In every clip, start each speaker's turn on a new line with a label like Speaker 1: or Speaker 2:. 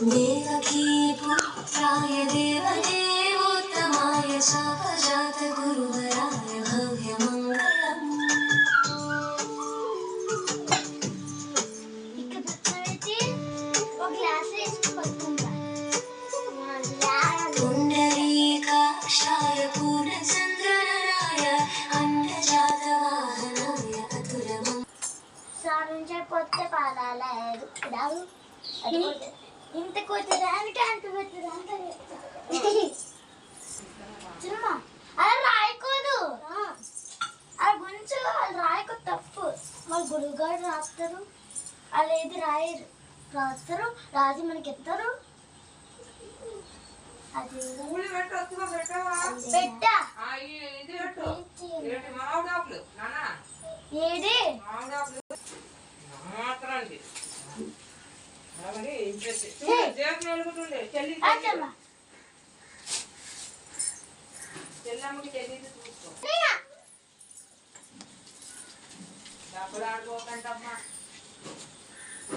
Speaker 1: देवकी पुत्राय देवदेवोत्तमाय शापजात गुरुवराय भव्यमङ्गलम् पुण्डरीकाक्षाय पूर्णचन्द्रनराय अन्नजातवाहनाय अतुलमम्
Speaker 2: పొత్తే పాలాలేదు ఇంత కూర్చోడానికి అంత చిన్న అలా రాయకూడదు అలా గుంచు వాళ్ళు రాయకు తప్పు వాళ్ళు గురువు గారు రాస్తారు వాళ్ళు ఏది రాయరు రాస్తారు రాసి మనకి ఎత్తారు అది పెట్టా ఏది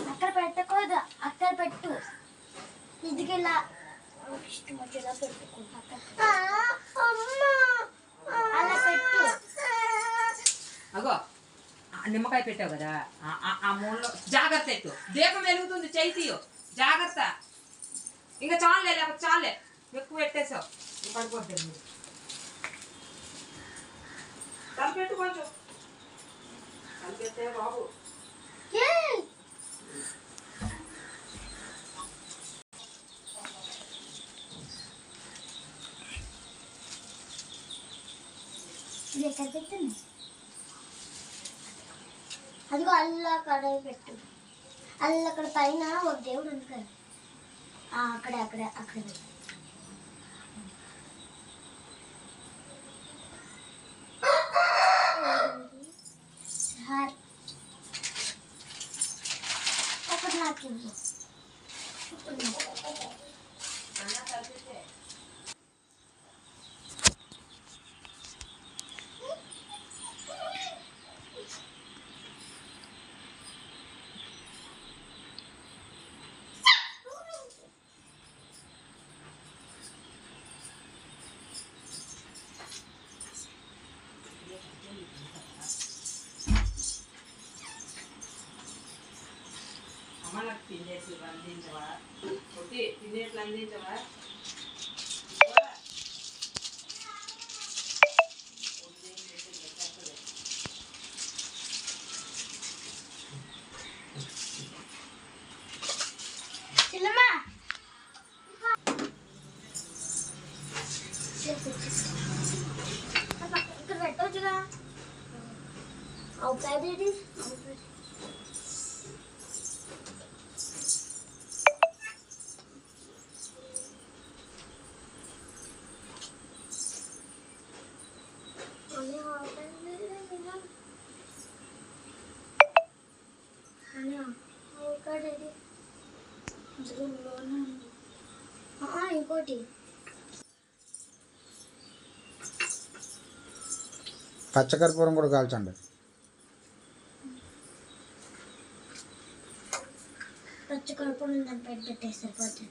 Speaker 2: అక్కడ పెట్టకూడదు అక్కడ పెట్టు ఇదికి ఇలా ఇష్టం వచ్చేలా పెట్టుకో అలా పెట్టు
Speaker 3: అగో నిమ్మకాయ పెట్టావు కదా ఆ మూలలో జాగ్రత్త ఎత్తు దీపం వెలుగుతుంది చైతీయో జాగ్రత్త ఇంకా చాలే లేకపోతే చాలే ఎక్కువ పెట్టేసావు పడిపోతుంది కలిపెట్టు కొంచెం కలిపెట్టే బాబు
Speaker 2: ఎక్కడ పెట్టండి అదిగో అల్లా అక్కడ పెట్టు అల్ల అక్కడ పైన ఒక దేవుడు ఉంది కదా అక్కడే అక్కడే అక్కడ ఒకటి నాకు ఇవ్వు
Speaker 3: అమ్మలకు తినేసి అందించవా కొట్టి తినేట్లు అందించవా
Speaker 2: ఇక్కడ పెట్టవచ్చుగా అవుతాయి ఇంకోటి
Speaker 4: పచ్చకర్పూరం కూడా కాల్చండి
Speaker 2: పచ్చకర్పూరం దాన్ని పెట్టే సరిపోతుంది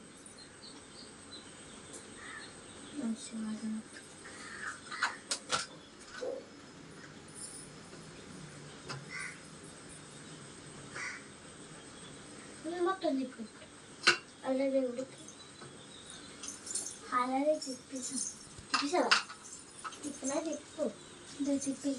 Speaker 2: మొత్తం తిప్పు అలాగే ఉడికి అలాగే తిప్పిసావా తిప్పినా తిప్పు తిప్పి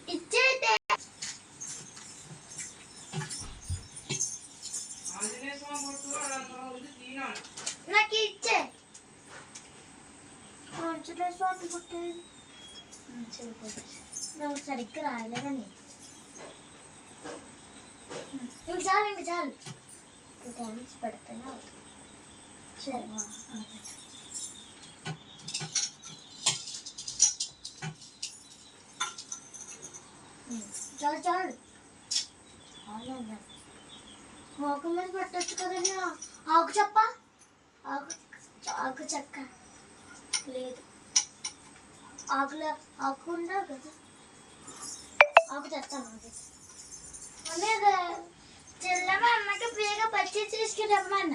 Speaker 2: ఇచ్చేతే నాకు ఇచ్చే స్వామి పుట్టేది నువ్వు సరిగ్గా రాయలేదని ఇంక చాలు థ్యాంక్స్ పెడతాను సరే చాలు చాలు మోక మీద పెట్టచ్చు కదండి ఆకు చెప్ప ఆకు ఆకు చెక్క లేదు ఆకు ఉండవు కదా ఆకు తెస్తాను అదే చెల్లమ్మ అమ్మకి ప్రియగా పచ్చి తీసుకురమ్మన్న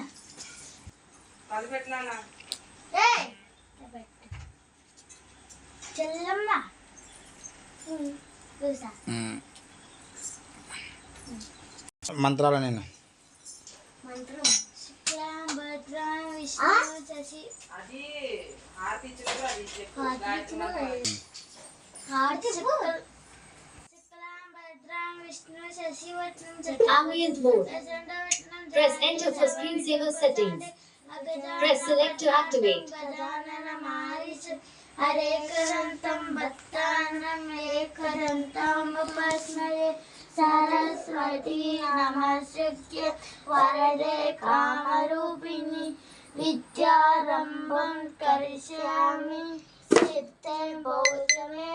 Speaker 2: చెల్లమ్మ
Speaker 4: మంత్రాలు నేను
Speaker 2: మంత్రం శుక్లాం భద్రాం విష్ణు శశి
Speaker 3: అది హారతి ఇచ్చినప్పుడు అది చెప్పు.
Speaker 2: శుక్లాం భద్రాం విష్ణు శశివర్ణం
Speaker 1: Ambient mode. Press enter for screensaver settings. Press select to activate.
Speaker 2: హరేకరంతం భక్తానం ఏకరంతం ఉపాస్మయే Saraswati నమస్కృత్య వరదే కామరూపిణి విద్యారంభం కరిష్యామి సిద్ధే బౌద్ధమే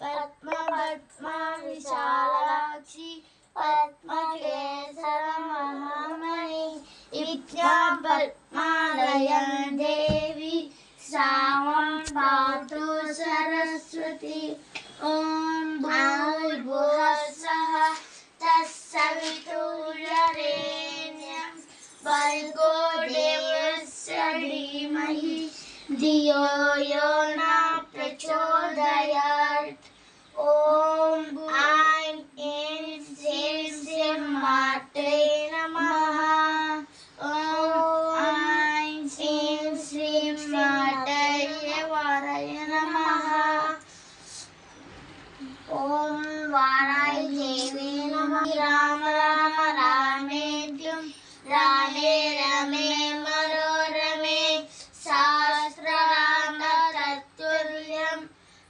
Speaker 2: పద్మ పద్మ విశాలాక్షి పద్మకేసర మహామణి విద్యాం పద్మాలయం దేవి శ్రావం పాతు సరస్వతి ఓం భూర్భువస్సః తస్సవితుర్వరేణ్యం భర్గో దేవస్య ధీమహి ధియో యో న ప్రచోదయాత్ ఓం ఐం హ్రీం శ్రీం శ్రీం మాత్రే నమః ఓం ఐం శ్రీం శ్రీం మాతయే వరయ నమః ఓం వారాయ దేవే నమః రామ రామ రామేత్యం రామే రమే మనోరమే సహస్రనామ తత్తుల్యం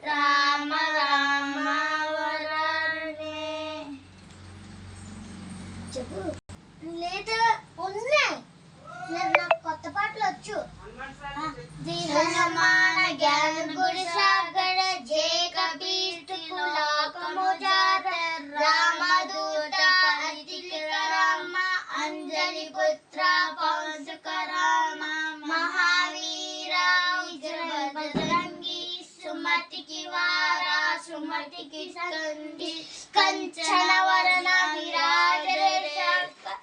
Speaker 2: రామ రామ వరానే చెప్పు లేదు ఉన్నాయి నాకు కొత్త పాటలు వచ్చు దినమాన జ్ఞాన గుడి సాగర జే కబీర్ కులాకము జాత రామదూత అతికరామ అంజలి పుత్ర పౌంసకరామ మహావీర బజరంగి సుమతికి వారా సుమతికి సంధి కంచన వరణ విరాజ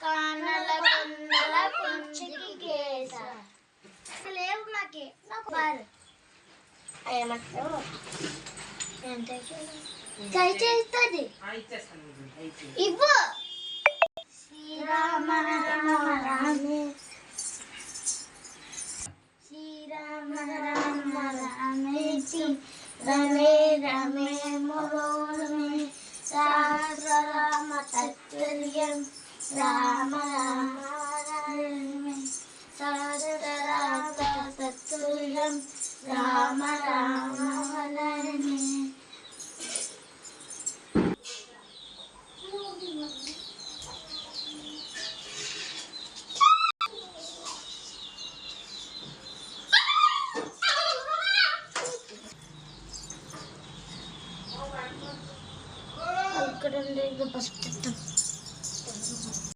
Speaker 2: కానల కుండల కుంచికి కేస లేవు మాకి నాకు బారు ఏమంటావు ఎంత కై చేస్తుంది
Speaker 3: ఇచ్చేస్తాను
Speaker 2: ఇవ్వు శ్రీరామ రామ రామే శ్రీరామ రామ రామేతి రమే రమే మనోరమే సహస్రనామ తత్తుల్యం రామ రామ రమే సహస్రనామ తత్తుల్యం రామ రామ రమే ఇక్కడ పసుపు